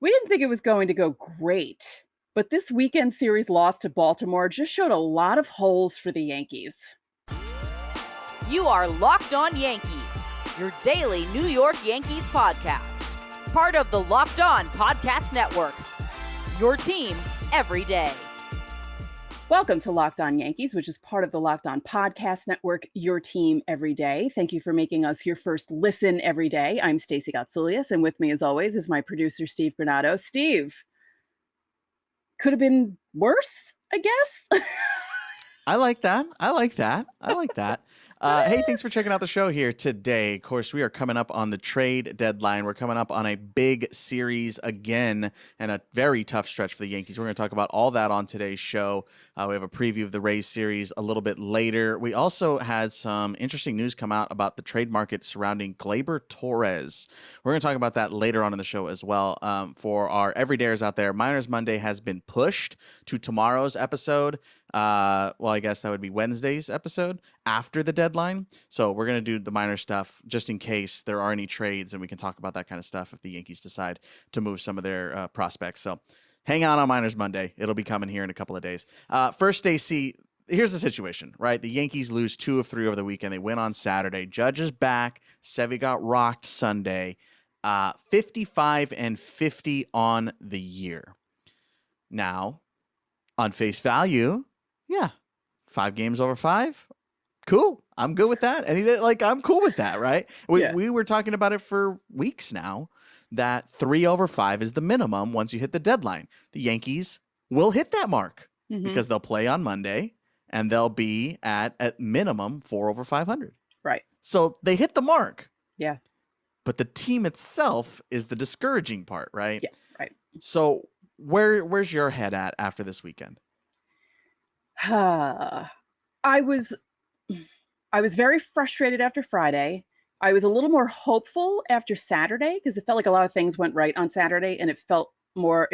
We didn't think it was going to go great, but this weekend series loss to Baltimore just showed a lot of holes for the Yankees. You are Locked On Yankees, your daily New York Yankees podcast. Part of the Locked On Podcast Network, your team every day. Welcome to Locked On Yankees, which is part of the Locked On Podcast Network, your team every day. Thank you for making us your first listen every day. I'm Stacey Gotsoulias, and with me, as always, is my producer, Steve Granado. Steve, could have been worse, I guess. I like that. Hey, thanks for checking out the show here today. Of course, we are coming up on the trade deadline. We're coming up on a big series again and a very tough stretch for the Yankees. We're going to talk about all that on today's show. We have a preview of the Rays series a little bit later. We also had some interesting news come out about the trade market surrounding Gleyber Torres. We're going to talk about that later on in the show as well. For our everydayers out there, Miners Monday has been pushed to tomorrow's episode. Well, I guess that would be Wednesday's episode after the deadline. So we're going to do the minor stuff just in case there are any trades, and we can talk about that kind of stuff if the Yankees decide to move some of their prospects. So hang on Miners Monday. It'll be coming here in a couple of days. First, Stacey, here's the situation, right? The Yankees lose 2 of 3 over the weekend. They win on Saturday. Judge is back. Sevy got rocked Sunday. 55-50 on the year. Now, on face value, yeah, 5 games over 5. Cool. I'm good with that. I'm cool with that, right? We were talking about it for weeks now, that 3 over 5 is the minimum once you hit the deadline. The Yankees will hit that mark because they'll play on Monday and they'll be at minimum 4 over 500. Right. So they hit the mark. Yeah. But the team itself is the discouraging part, right? Yeah, right. So where's your head at after this weekend? I was very frustrated after Friday. I was a little more hopeful after Saturday because it felt like a lot of things went right on Saturday, and it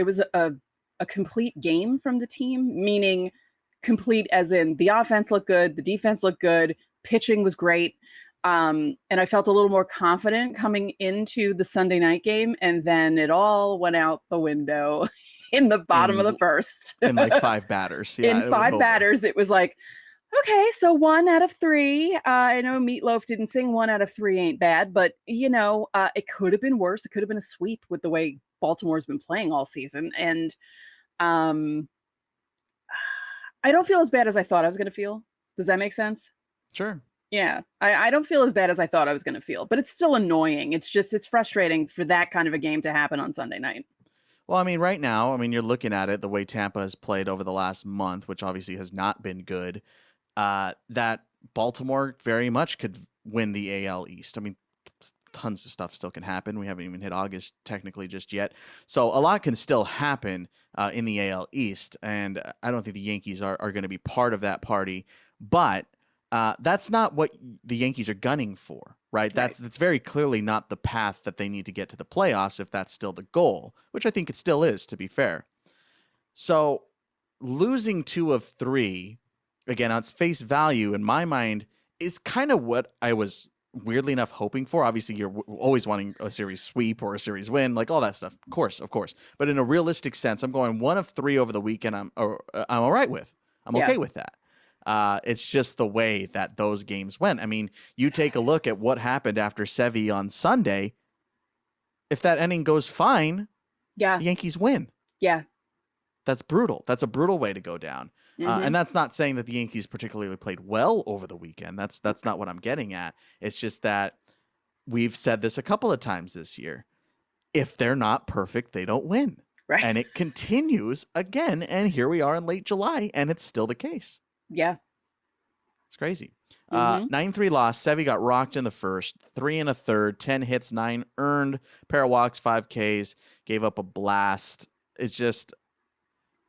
was a complete game from the team, meaning complete as in the offense looked good, the defense looked good, pitching was great. And I felt a little more confident coming into the Sunday night game, and then it all went out the window in the bottom of the first. In like 5 batters. Yeah, in 5 batters, it was like, okay, so 1 out of 3. I know Meatloaf didn't sing 1 out of 3 ain't bad, but, it could have been worse. It could have been a sweep with the way Baltimore's been playing all season. And I don't feel as bad as I thought I was going to feel. Does that make sense? Sure. Yeah, I don't feel as bad as I thought I was going to feel, but it's still annoying. It's frustrating for that kind of a game to happen on Sunday night. Well, right now, you're looking at it the way Tampa has played over the last month, which obviously has not been good, that Baltimore very much could win the AL East. Tons of stuff still can happen. We haven't even hit August technically just yet. So a lot can still happen in the AL East, and I don't think the Yankees are going to be part of that party, but that's not what the Yankees are gunning for, right? That's very clearly not the path that they need to get to the playoffs if that's still the goal, which I think it still is, to be fair. So losing 2 of 3, again, on its face value, in my mind, is kind of what I was weirdly enough hoping for. Obviously, you're always wanting a series sweep or a series win, like all that stuff. Of course. But in a realistic sense, I'm going 1 of 3 over the weekend. I'm all right with. I'm okay with that. It's just the way that those games went. You take a look at what happened after Sevy on Sunday. If that inning goes fine, the Yankees win. Yeah. That's brutal. That's a brutal way to go down. And that's not saying that the Yankees particularly played well over the weekend. That's not what I'm getting at. It's just that we've said this a couple of times this year. If they're not perfect, they don't win. Right. And it continues again. And here we are in late July, and it's still the case. Yeah. It's crazy. 9-3 loss. Sevy got rocked in the first, 3 in a third, 10 hits, 9 earned, pair of walks, 5 Ks, gave up a blast. It's just,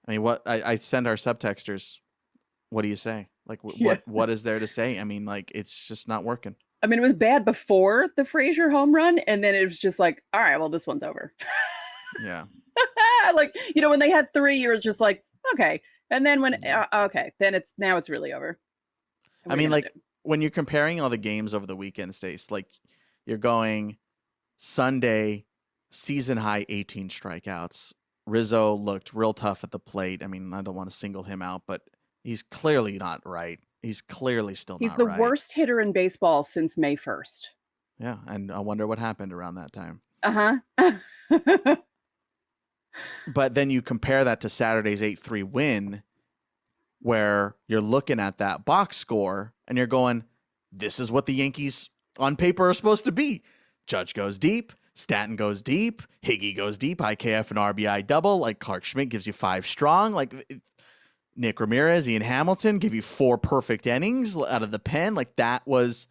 what I send our subtexters. What do you say? What is there to say? It's just not working. It was bad before the Frazier home run, and then it was just like, all right, well, this one's over. Yeah. When they had 3, you were just like, okay. And then then it's really over. When you're comparing all the games over the weekend, Stace, you're going Sunday, season high 18 strikeouts. Rizzo looked real tough at the plate. I mean, I don't want to single him out, but he's clearly not right. He's clearly still He's not the right. worst hitter in baseball since May 1st. Yeah, and I wonder what happened around that time. Uh-huh. But then you compare that to Saturday's 8-3 win, where you're looking at that box score and you're going, this is what the Yankees on paper are supposed to be. Judge goes deep, Stanton goes deep, Higgy goes deep, IKF and RBI double, like Clarke Schmidt gives you 5 strong, like Nick Ramirez, Ian Hamilton give you 4 perfect innings out of the pen. Like that was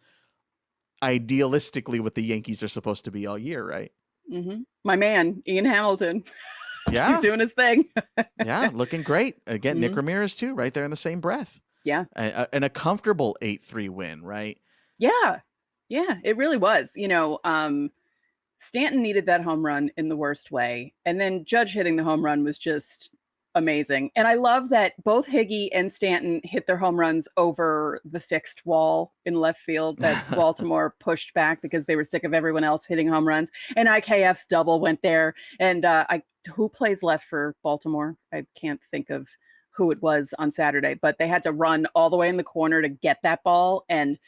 idealistically what the Yankees are supposed to be all year, right? Mm-hmm. My man, Ian Hamilton. Yeah. He's doing his thing. Yeah, looking great. Again, Nick Ramirez too, right there in the same breath. Yeah. And a comfortable 8-3 win, right? Yeah. Yeah, it really was. Stanton needed that home run in the worst way. And then Judge hitting the home run was just amazing. And I love that both Higgy and Stanton hit their home runs over the fixed wall in left field that Baltimore pushed back because they were sick of everyone else hitting home runs. And IKF's double went there. And who plays left for Baltimore? I can't think of who it was on Saturday, but they had to run all the way in the corner to get that ball. And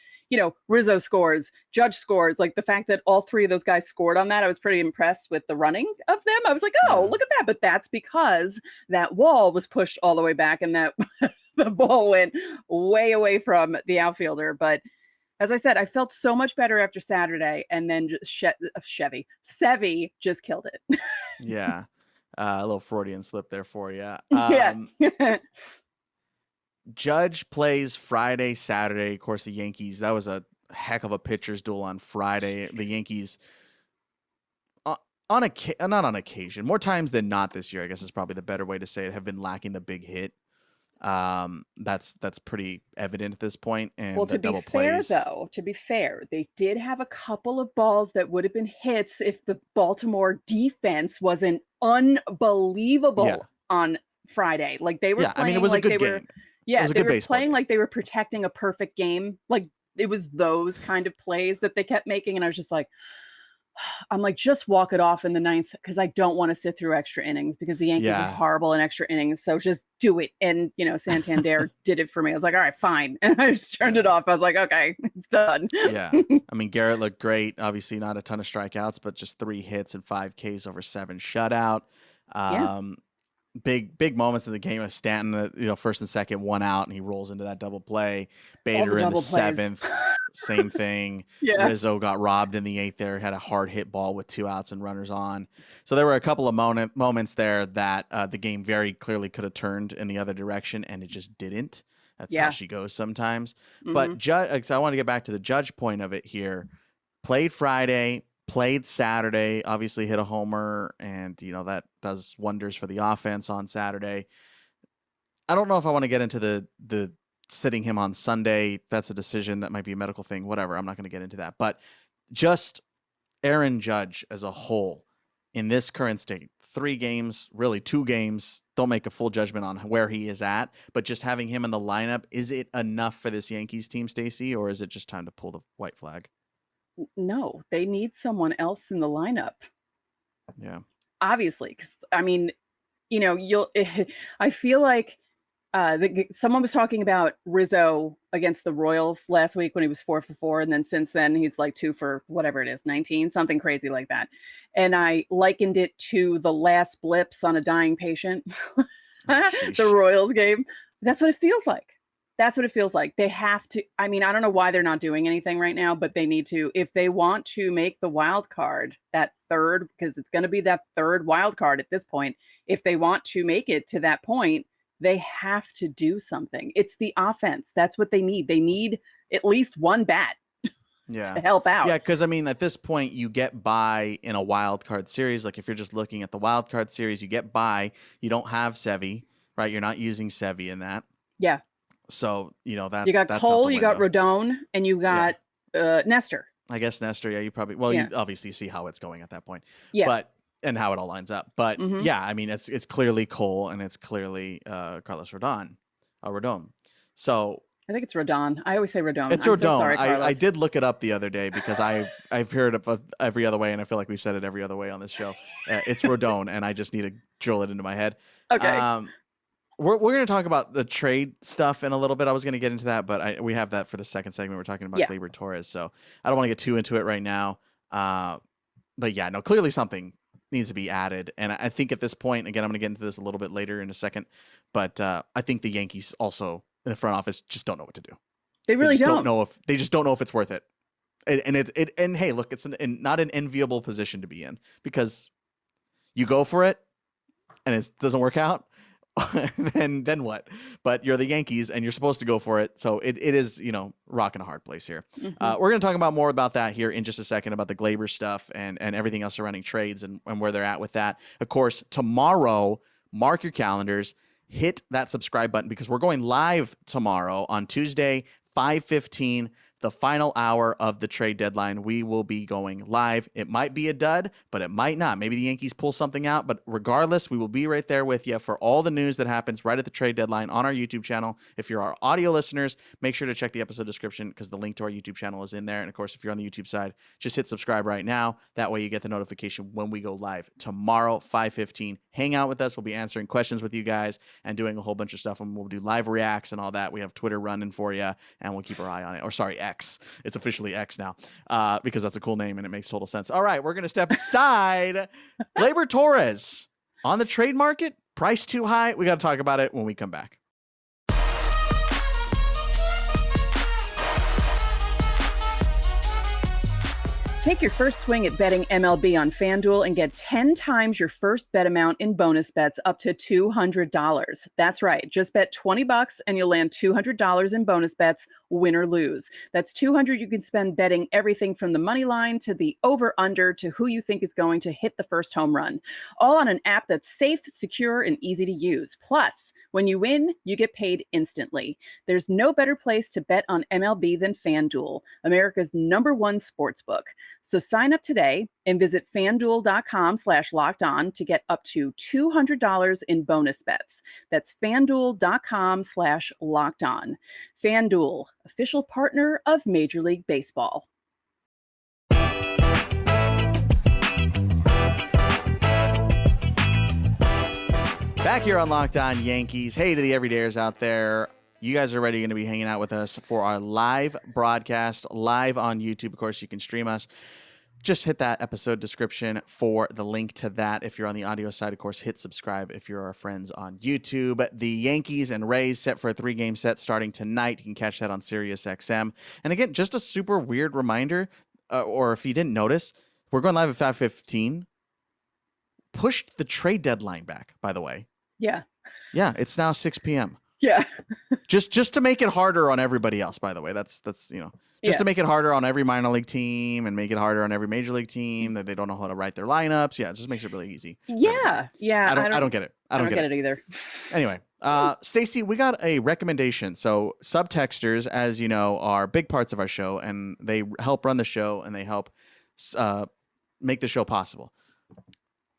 Rizzo scores, Judge scores. Like the fact that all 3 of those guys scored on that, I was pretty impressed with the running of them. I was like, oh, look at that. But that's because that wall was pushed all the way back and that the ball went way away from the outfielder. But as I said, I felt so much better after Saturday. And then Sevy just killed it. Yeah. A little Freudian slip there for you. Yeah. Judge plays Friday, Saturday. Of course, the Yankees, that was a heck of a pitcher's duel on Friday. The Yankees, not on occasion, more times than not this year, I guess is probably the better way to say it, have been lacking the big hit. That's pretty evident at this point. And well, to be fair, they did have a couple of balls that would have been hits if the Baltimore defense wasn't unbelievable on Friday. Like they were playing it was like a good game. Yeah, they were playing game. like they were protecting a perfect game. Like it was those kind of plays that they kept making. And I was just like, just walk it off in the 9th because I don't want to sit through extra innings because the Yankees are horrible in extra innings. So just do it. And, Santander did it for me. I was like, all right, fine. And I just turned it off. I was like, okay, it's done. Yeah. I mean, Gerrit looked great. Obviously not a ton of strikeouts, but just 3 hits and 5 Ks over 7 shutout. Big moments in the game of Stanton, first and second, 1 out, and he rolls into that double play. Bader in the 7th, same thing. Yeah. Rizzo got robbed in the 8th there, had a hard hit ball with 2 outs and runners on. So there were a couple of moments there that the game very clearly could have turned in the other direction, and it just didn't. That's how she goes sometimes. But so I want to get back to the Judge point of it here. Played Friday, played Saturday, obviously hit a homer, and that does wonders for the offense on Saturday. I don't know if I want to get into the sitting him on Sunday. That's a decision. That might be a medical thing, whatever. I'm not going to get into that. But just Aaron Judge as a whole in this current state, 3 games, really 2 games, don't make a full judgment on where he is at, but just having him in the lineup, is it enough for this Yankees team, Stacey, or is it just time to pull the white flag? No, they need someone else in the lineup. Yeah. Obviously, because I mean, I feel like someone was talking about Rizzo against the Royals last week when he was 4 for 4, and then since then he's like 2 for whatever it is, 19, something crazy like that. And I likened it to the last blips on a dying patient, the Royals game. That's what it feels like. That's what it feels like. They have to. I mean, I don't know why they're not doing anything right now, but they need to. If they want to make the wild card, that third, because it's going to be that third wild card at this point. If they want to make it to that point, they have to do something. It's the offense. That's what they need. They need at least one bat to help out. Yeah, because I mean, at this point, you get by in a wild card series. Like if you're just looking at the wild card series, you get by. You don't have Sevy, right? You're not using Sevy in that. Yeah. So, that's you got that's Cole, you got Rodon, and you got Nestor. I guess Nestor, you probably, you obviously see how it's going at that point. Yeah. And how it all lines up. But I mean, it's clearly Cole and it's clearly Carlos Rodon. So I think it's Rodon. I always say Rodon. It's I'm Rodon. so sorry, I Carlos. did look it up the other day because I've heard of every other way, and I feel like we've said it every other way on this show. It's Rodon, and I just need to drill it into my head. Okay. We're going to talk about the trade stuff in a little bit. I was going to get into that, but we have that for the second segment. We're talking about Gleyber Torres, so I don't want to get too into it right now. But yeah, no, clearly something needs to be added, and I think at this point, again, I'm going to get into this a little bit later in a second, but I think the Yankees also in the front office just don't know what to do. They really don't. They just don't know if it's worth it. And hey, look, it's not an enviable position to be in because you go for it and it doesn't work out. then what? But you're the Yankees and you're supposed to go for it. So it is, rock in a hard place here. Mm-hmm. We're going to talk about more about that here in just a second, about the Gleyber stuff and everything else surrounding trades and where they're at with that. Of course, tomorrow, mark your calendars, hit that subscribe button because we're going live tomorrow on Tuesday, 5:15, the final hour of the trade deadline. We will be going live. It might be a dud, but it might not. Maybe the Yankees pull something out, but regardless, we will be right there with you for all the news that happens right at the trade deadline on our YouTube channel. If you're our audio listeners, make sure to check the episode description because the link to our YouTube channel is in there. And of course, if you're on the YouTube side, just hit subscribe right now. That way you get the notification when we go live tomorrow, 5:15. Hang out with us. We'll be answering questions with you guys and doing a whole bunch of stuff. And we'll do live reacts and all that. We have Twitter running for you, and we'll keep our eye on it. Or sorry, X. It's officially X now because that's a cool name and it makes total sense. All right, we're going to step aside. Gleyber Torres on the trade market, price too high. We got to talk about it when we come back. Take your first swing at betting MLB on FanDuel and get 10 times your first bet amount in bonus bets up to $200. That's right. Just bet $20 and you'll land $200 in bonus bets, win or lose. That's $200 you can spend betting everything from the money line to the over-under to who you think is going to hit the first home run. All on an app that's safe, secure, and easy to use. Plus, when you win, you get paid instantly. There's no better place to bet on MLB than FanDuel, America's #1 sportsbook. So sign up today and visit FanDuel.com/lockedon to get up to $200 in bonus bets. That's FanDuel.com/lockedon. FanDuel, official partner of Major League Baseball. Back here on Locked On Yankees. Hey to the everydayers out there. You guys are already going to be hanging out with us for our live broadcast, live on YouTube. Of course, you can stream us. Just hit that episode description for the link to that. If you're on the audio side, of course, hit subscribe if you're our friends on YouTube. The Yankees and Rays set for a 3-game set starting tonight. You can catch that on Sirius XM. And again, just a super weird reminder, or if you didn't notice, we're going live at 5:15. Pushed the trade deadline back, by the way. Yeah. Yeah, it's now 6 p.m. Yeah. just to make it harder on everybody else, by the way. That's to make it harder on every minor league team and make it harder on every major league team that they don't know how to write their lineups. Yeah, it just makes it really easy. Yeah. Yeah. I don't get it. I don't get it either. Anyway, Stacey, we got a recommendation. So subtexters, as you know, are big parts of our show, and they help run the show and they help make the show possible.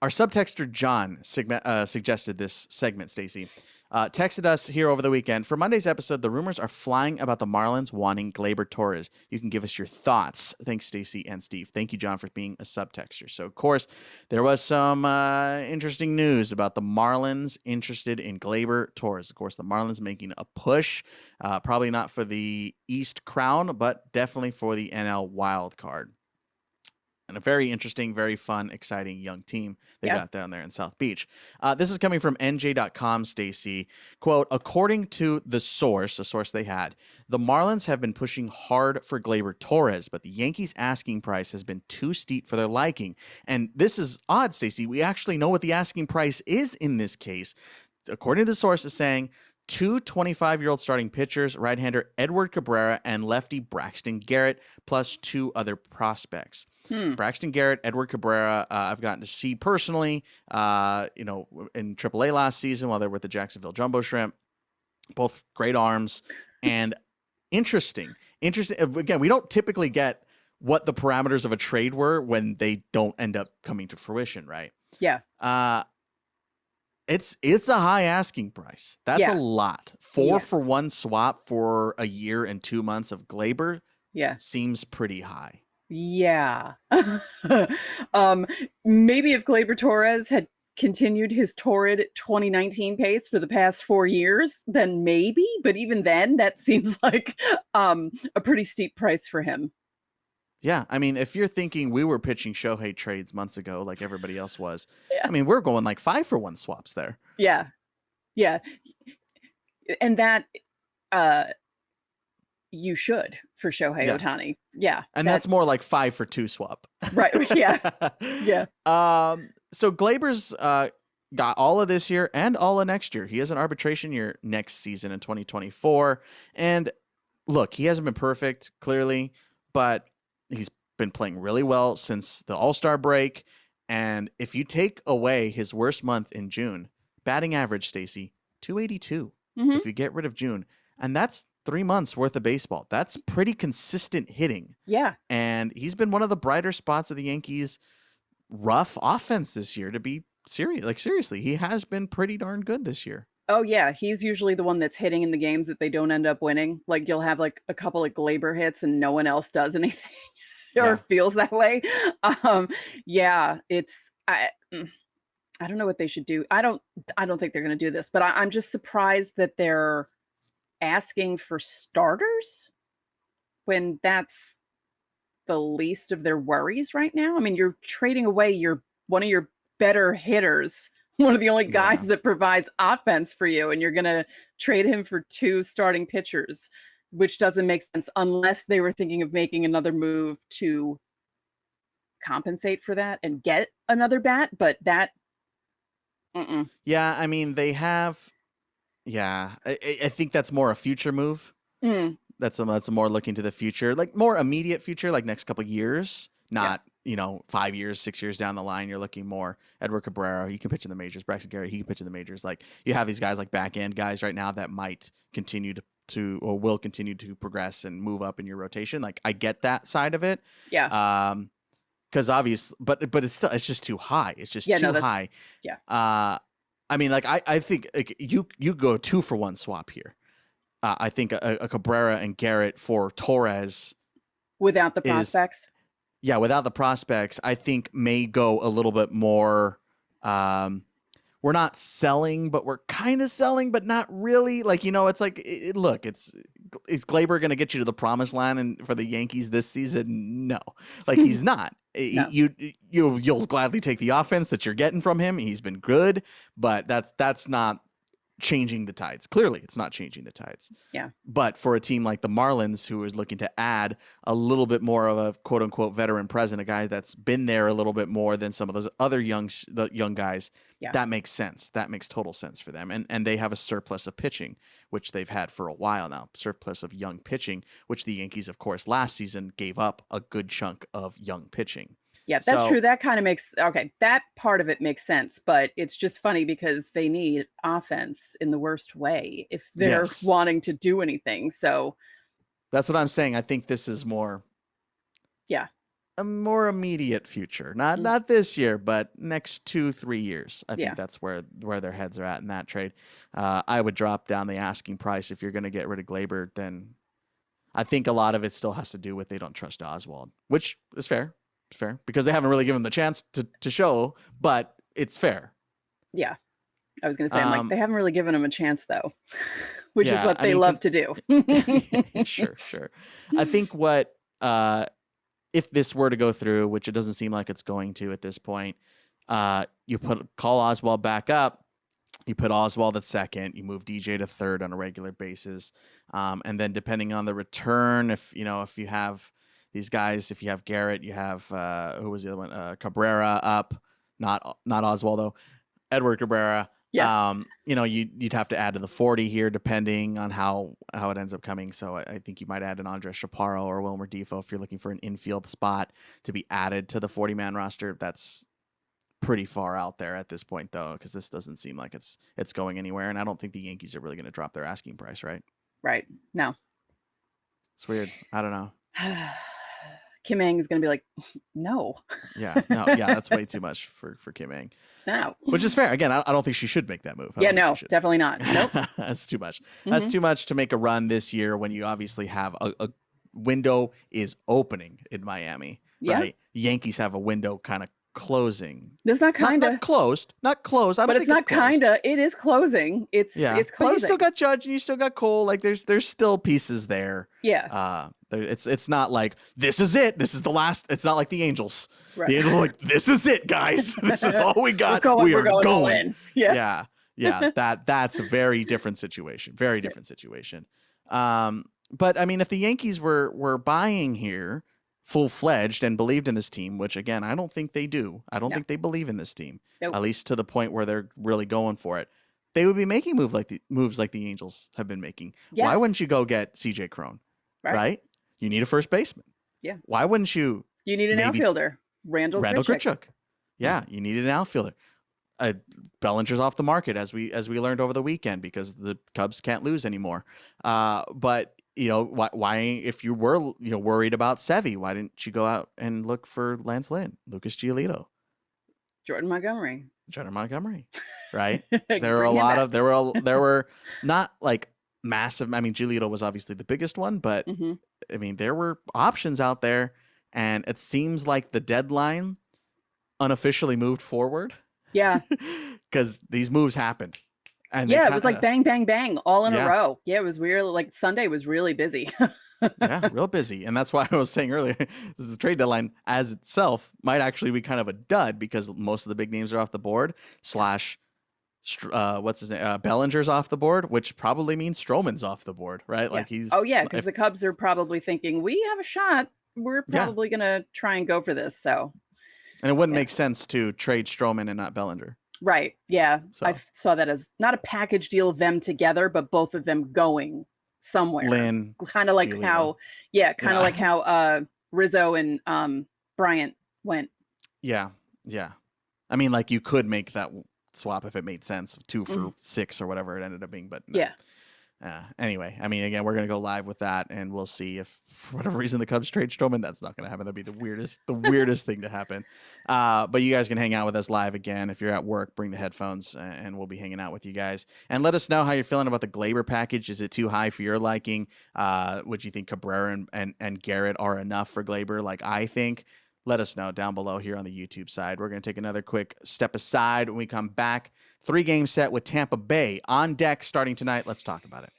Our subtexter John suggested this segment, Stacey. Texted us here over the weekend. For Monday's episode, the rumors are flying about the Marlins wanting Gleyber Torres. You can give us your thoughts. Thanks, Stacey and Steve. Thank you, John, for being a subtexter. So, of course, there was some interesting news about the Marlins interested in Gleyber Torres. Of course, the Marlins making a push, probably not for the East crown, but definitely for the NL wild card. And a very interesting, very fun, exciting young team they got down there in South Beach. This is coming from NJ.com, Stacey. Quote, according to the source, a source they had, the Marlins have been pushing hard for Gleyber Torres, but the Yankees' asking price has been too steep for their liking. And this is odd, Stacey. We actually know what the asking price is in this case. According to the source, is saying two 25-year-old starting pitchers, right-hander Edward Cabrera and lefty Braxton Garrett, plus 2 other prospects. Braxton Garrett, Edward Cabrera, I've gotten to see personally, in AAA last season while they were with the Jacksonville Jumbo Shrimp. Both great arms and interesting. Again, we don't typically get what the parameters of a trade were when they don't end up coming to fruition, right? Yeah. It's a high asking price. That's a Yeah. lot. 4-for-1 swap for a year and 2 months of Gleyber Yeah. seems pretty high. Yeah. Maybe if Gleyber Torres had continued his torrid 2019 pace for the past 4 years, then maybe. But even then, that seems like a pretty steep price for him. Yeah, I mean, if you're thinking we were pitching Shohei trades months ago like everybody else was, Yeah. I mean, we're going like 5-for-1 swaps there. Yeah. Yeah. And that you should for Shohei Yeah. Ohtani. Yeah. And that's more like 5-for-2 swap. Right. Yeah. Yeah. So Gleyber's got all of this year and all of next year. He has an arbitration year next season in 2024. And look, he hasn't been perfect, clearly, but he's been playing really well since the All-Star break. And if you take away his worst month in June, batting average, Stacey, 282 if you get rid of June. And that's 3 months worth of baseball. That's pretty consistent hitting. Yeah. And he's been one of the brighter spots of the Yankees' rough offense this year, to be serious. Like, seriously, he has been pretty darn good this year. Oh yeah, he's usually the one that's hitting in the games that they don't end up winning. Like you'll have like a couple of Gleyber hits and no one else does anything or feels that way. Yeah, it's I don't know what they should do. I don't think they're going to do this, but I'm just surprised that they're asking for starters when that's the least of their worries right now. I mean, you're trading away one of your better hitters, one of the only guys that provides offense for you, and you're going to trade him for 2 starting pitchers, which doesn't make sense unless they were thinking of making another move to compensate for that and get another bat. But that, yeah, I mean, they have. Yeah, I think that's more a future move. That's a more looking to the future, like more immediate future, like next couple of years, not 5 years, 6 years down the line. You're looking more Edward Cabrera. He can pitch in the majors. Braxton Garrett, he can pitch in the majors. Like you have these guys like back end guys right now that might continue to or will continue to progress and move up in your rotation. Like I get that side of it. yeah. Because obviously, but it's just too high. It's just too high. Yeah. I mean, like I think like, you go 2-for-1 swap here. I think a Cabrera and Gerrit for Torres Without the prospects. Without the prospects, I think may go a little bit more. We're not selling, but we're kind of selling, but not really. Like, it's like, look, is Gleyber going to get you to the promised land and for the Yankees this season? No, like he's not. No. You'll gladly take the offense that you're getting from him. He's been good, but that's not changing the tides. Clearly, it's not changing the tides. Yeah. But for a team like the Marlins, who is looking to add a little bit more of a quote unquote veteran present, a guy that's been there a little bit more than some of those other young guys, that makes sense. That makes total sense for them. And they have a surplus of pitching, which they've had for a while now. Surplus of young pitching, which the Yankees, of course, last season gave up a good chunk of young pitching. Yeah, that's true. That kind of makes that part of it makes sense, but it's just funny because they need offense in the worst way if they're wanting to do anything. So that's what I'm saying. I think this is more a more immediate future. Not this year, but next 2-3 years. I think that's where their heads are at in that trade. I would drop down the asking price if you're going to get rid of Gleyber. Then I think a lot of it still has to do with they don't trust Oswald, which is fair. Fair, because they haven't really given him the chance to show, but it's fair. Yeah. I was going to say, I'm like, they haven't really given him a chance, though, which is what they love to do. Sure. I think if this were to go through, which it doesn't seem like it's going to at this point, you call Oswald back up, you put Oswald at second, you move DJ to third on a regular basis. And then depending on the return, if you have these guys, if you have Gerrit, you have who was the other one? Cabrera up, not Oswald though, Edward Cabrera. Yeah. You'd have to add to the 40 here, depending on how it ends up coming. So I think you might add an Andres Chaparro or Wilmer Defoe if you're looking for an infield spot to be added to the 40-man roster. That's pretty far out there at this point, though, because this doesn't seem like it's going anywhere, and I don't think the Yankees are really going to drop their asking price, right? Right. No. It's weird. I don't know. Kim Ng is going to be like, no. Yeah, no, yeah, that's way too much for Kim Ng. No. Which is fair. Again, I don't think she should make that move. No, definitely not. Nope. That's too much. That's too much to make a run this year when you obviously have a window is opening in Miami, right? Yankees have a window kind of closing. It's not kind of not closed. Not closed. I don't but think it's not kind of. It is closing. It's closing. But you still got Judge and you still got Cole. Like there's still pieces there. Yeah. It's not like this is it. This is the last. It's not like the Angels. Right. The Angels are like, this is it, guys. This is all we got. We're going all in. Yeah. That's a very different situation. Very different situation. But I mean, if the Yankees were buying here full-fledged and believed in this team, which again, I don't think they do. I don't think they believe in this team, at least to the point where they're really going for it. They would be making moves like the Angels have been making. Yes. Why wouldn't you go get CJ Cron? Right? You need a first baseman. Yeah. Why wouldn't you? You need an outfielder. Randall Grichuk. Yeah, you needed an outfielder. Bellinger's off the market as we learned over the weekend because the Cubs can't lose anymore. But why if you were worried about Sevy, why didn't you go out and look for Lance Lynn, Lucas Giolito, Jordan Montgomery, right? There were not like massive. I mean, Giolito was obviously the biggest one, but I mean there were options out there, and it seems like the deadline unofficially moved forward. Yeah, because these moves happened. And it was like bang, bang, bang, all in a row. Yeah, it was weird. Like Sunday was really busy. Yeah, real busy. And that's why I was saying earlier, this is the trade deadline as itself might actually be kind of a dud because most of the big names are off the board. What's his name? Bellinger's off the board, which probably means Stroman's off the board, right? Yeah. Like he's. Oh yeah, because the Cubs are probably thinking we have a shot. We're probably gonna try and go for this. So. And it wouldn't make sense to trade Stroman and not Bellinger. Right. Yeah. So. I saw that as not a package deal of them together, but both of them going somewhere. Lynn. Kind of like Giolito. Like how Rizzo and Bryant went. Yeah. Yeah. I mean, like you could make that swap if it made sense. 2 for 6 or whatever it ended up being. But no. Yeah. Anyway, I mean, again, we're going to go live with that, and we'll see if, for whatever reason, the Cubs trade Stroman. That's not going to happen. That'd be the weirdest thing to happen. But you guys can hang out with us live again. If you're at work, bring the headphones, and we'll be hanging out with you guys. And let us know how you're feeling about the Gleyber package. Is it too high for your liking? Would you think Cabrera and Gerrit are enough for Gleyber? Like I think. Let us know down below here on the YouTube side. We're going to take another quick step aside when we come back. 3-game set with Tampa Bay on deck starting tonight. Let's talk about it.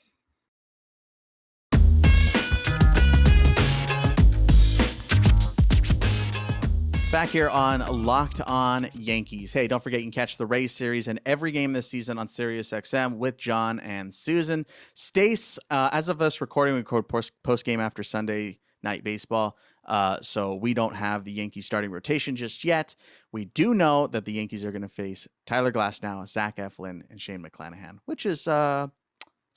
Back here on Locked On Yankees. Hey, don't forget you can catch the Rays series and every game this season on SiriusXM with John and Susan. Stace, as of us recording, we record post-game after Sunday Night Baseball. So we don't have the Yankees starting rotation just yet. We do know that the Yankees are going to face Tyler Glasnow, Zach Eflin, and Shane McClanahan, which is, let's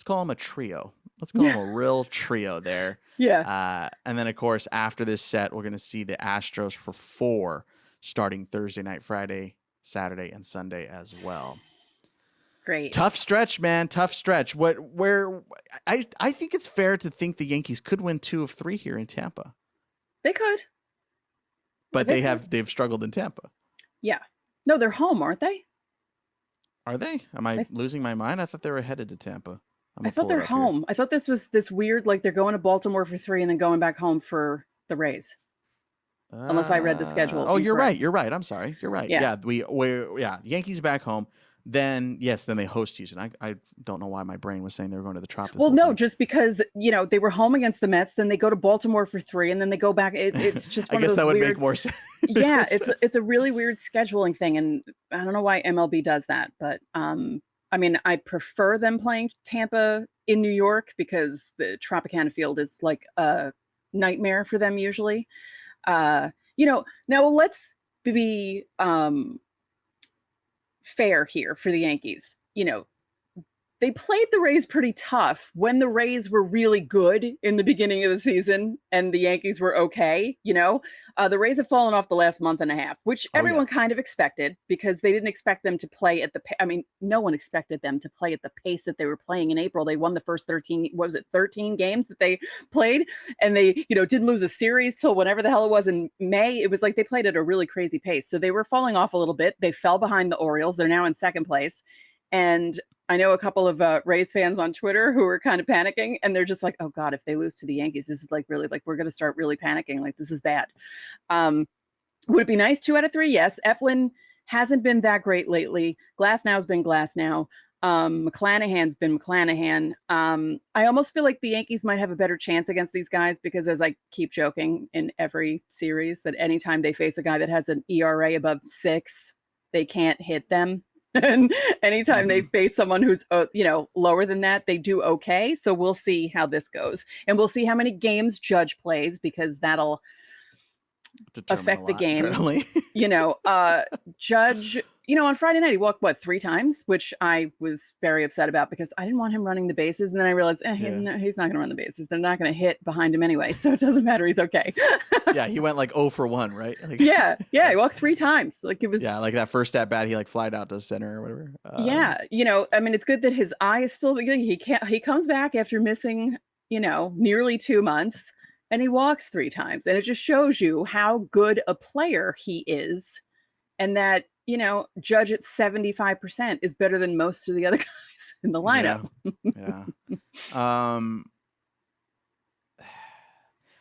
call them a trio. Let's call them a real trio there. Yeah. And then, of course, after this set, we're going to see the Astros for 4 starting Thursday night, Friday, Saturday, and Sunday as well. Great. Tough stretch, man. Tough stretch. I think it's fair to think the Yankees could win 2 of 3 here in Tampa. They could. But they've struggled in Tampa. Yeah. No, they're home, aren't they? Are they? Am I losing my mind? I thought they were headed to Tampa. I thought they're home. Here. I thought this was this weird, like they're going to Baltimore for 3 and then going back home for the Rays. Unless I read the schedule. Oh, you're right. You're right. I'm sorry. You're right. Yeah. Yankees back home. Then they host Houston. I don't know why my brain was saying they were going to the Trop. Well, no, time. Just because they were home against the Mets, then they go to Baltimore for 3, and then they go back. It's just one I guess of those that would weird, make more sense. Yeah, it's a really weird scheduling thing, and I don't know why MLB does that, but I mean, I prefer them playing Tampa in New York because the Tropicana field is like a nightmare for them usually. Now let's be fair here for the Yankees. they played the Rays pretty tough when the Rays were really good in the beginning of the season and the Yankees were okay. The Rays have fallen off the last month and a half, which everyone kind of expected because they didn't expect them to play at no one expected them to play at the pace that they were playing in April. They won the first 13 games that they played, and they, didn't lose a series till whenever the hell it was in May. It was like they played at a really crazy pace. So they were falling off a little bit. They fell behind the Orioles. They're now in second place. And I know a couple of Rays fans on Twitter who are kind of panicking, and they're just like, oh God, if they lose to the Yankees, this is like really, like, we're going to start really panicking. Like, this is bad. Would it be nice 2 out of 3? Yes. Eflin hasn't been that great lately. Glasnow's been Glasnow. McClanahan's been McClanahan. I almost feel like the Yankees might have a better chance against these guys because, as I keep joking in every series, that anytime they face a guy that has an ERA above 6, they can't hit them. And anytime they face someone who's, lower than that, they do okay. So we'll see how this goes. And we'll see how many games Judge plays because that'll affect the game. Judge, on Friday night, he walked, 3 times, which I was very upset about because I didn't want him running the bases. And then I realized he's not going to run the bases. They're not going to hit behind him anyway. So it doesn't matter. He's okay. Yeah, he went 0 for 1, right? Yeah, he walked 3 times. It was. Yeah, that first at bat, he flied out to center or whatever. It's good that his eye is still. He comes back after missing, nearly 2 months, and he walks 3 times, and it just shows you how good a player he is, and that. Judge at 75% is better than most of the other guys in the lineup. Yeah.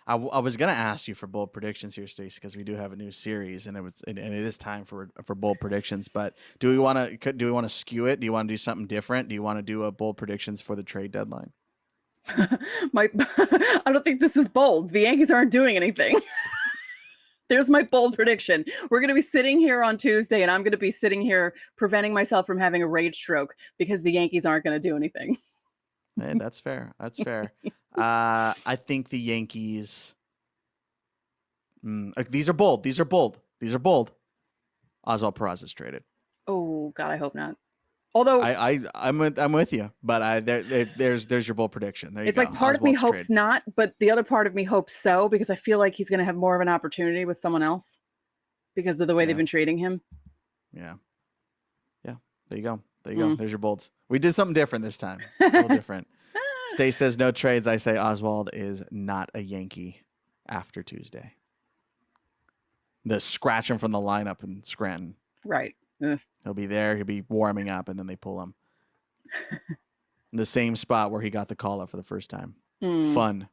I was gonna ask you for bold predictions here, Stacey, because we do have a new series, and it is time for bold predictions. But do we want to skew it? Do you want to do something different? Do you want to do a bold predictions for the trade deadline? I don't think this is bold. The Yankees aren't doing anything. There's my bold prediction. We're going to be sitting here on Tuesday, and I'm going to be sitting here preventing myself from having a rage stroke because the Yankees aren't going to do anything. Hey, that's fair. That's fair. I think the Yankees. These are bold. Oswald Peraza is traded. Oh God, I hope not. Although I'm with you, but there's your bold prediction. There you go. It's like part of me hopes not, but the other part of me hopes so because I feel like he's going to have more of an opportunity with someone else because of the way they've been treating him. Yeah. There you go. There's your bolds. We did something different this time. A little different. Stace says no trades. I say Oswald is not a Yankee after Tuesday. The scratch him from the lineup in Scranton. Right. He'll be there. He'll be warming up, and then they pull him. In the same spot where he got the call-up for the first time. Fun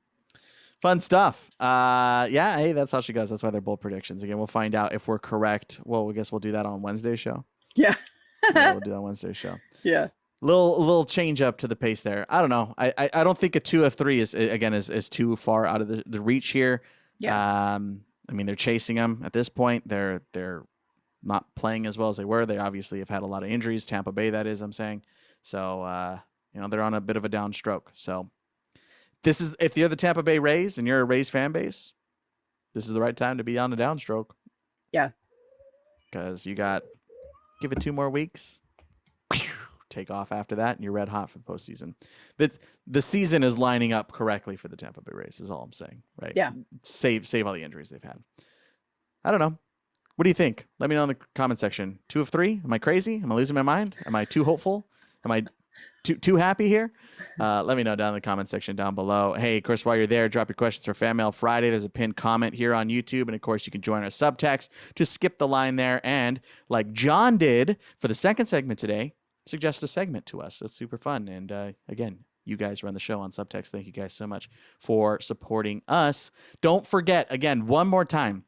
stuff. Hey, that's how she goes. That's why they're bold predictions. Again, we'll find out if we're correct. Well, I guess we'll do that on Wednesday's show. Yeah. We'll do that on Wednesday's show. Yeah. Little change up to the pace there. I don't know. I don't think a 2 of 3 is too far out of the reach here. Yeah. They're chasing him at this point. They're not playing as well as they were. They obviously have had a lot of injuries. Tampa Bay, that is, I'm saying. So, they're on a bit of a downstroke. So this is, if you're the Tampa Bay Rays and you're a Rays fan base, this is the right time to be on the downstroke. Yeah. Because give it 2 more weeks, take off after that, and you're red hot for the postseason. The season is lining up correctly for the Tampa Bay Rays is all I'm saying, right? Yeah. Save all the injuries they've had. I don't know. What do you think? Let me know in the comment section. 2 of 3? Am I crazy? Am I losing my mind? Am I too hopeful? Am I too happy here? Let me know down in the comment section down below. Hey, of course, while you're there, drop your questions for Fan Mail Friday. There's a pinned comment here on YouTube. And, of course, you can join our subtext to skip the line there. And like John did for the second segment today, suggest a segment to us. That's super fun. And, again, you guys run the show on subtext. Thank you guys so much for supporting us. Don't forget, again, one more time,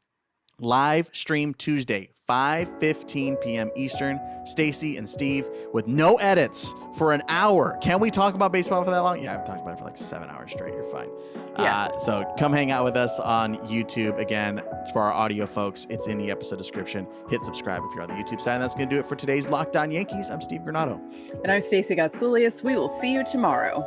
live stream Tuesday, 5:15 p.m. Eastern. Stacy and Steve with no edits for an hour. Can we talk about baseball for that long? Yeah, I've talked about it for like 7 hours straight. You're fine. Yeah. So come hang out with us on YouTube. Again, for our audio folks, it's in the episode description. Hit subscribe if you're on the YouTube side. And that's going to do it for today's Locked On Yankees. I'm Steve Granado. And I'm Stacey Gotsoulias. We will see you tomorrow.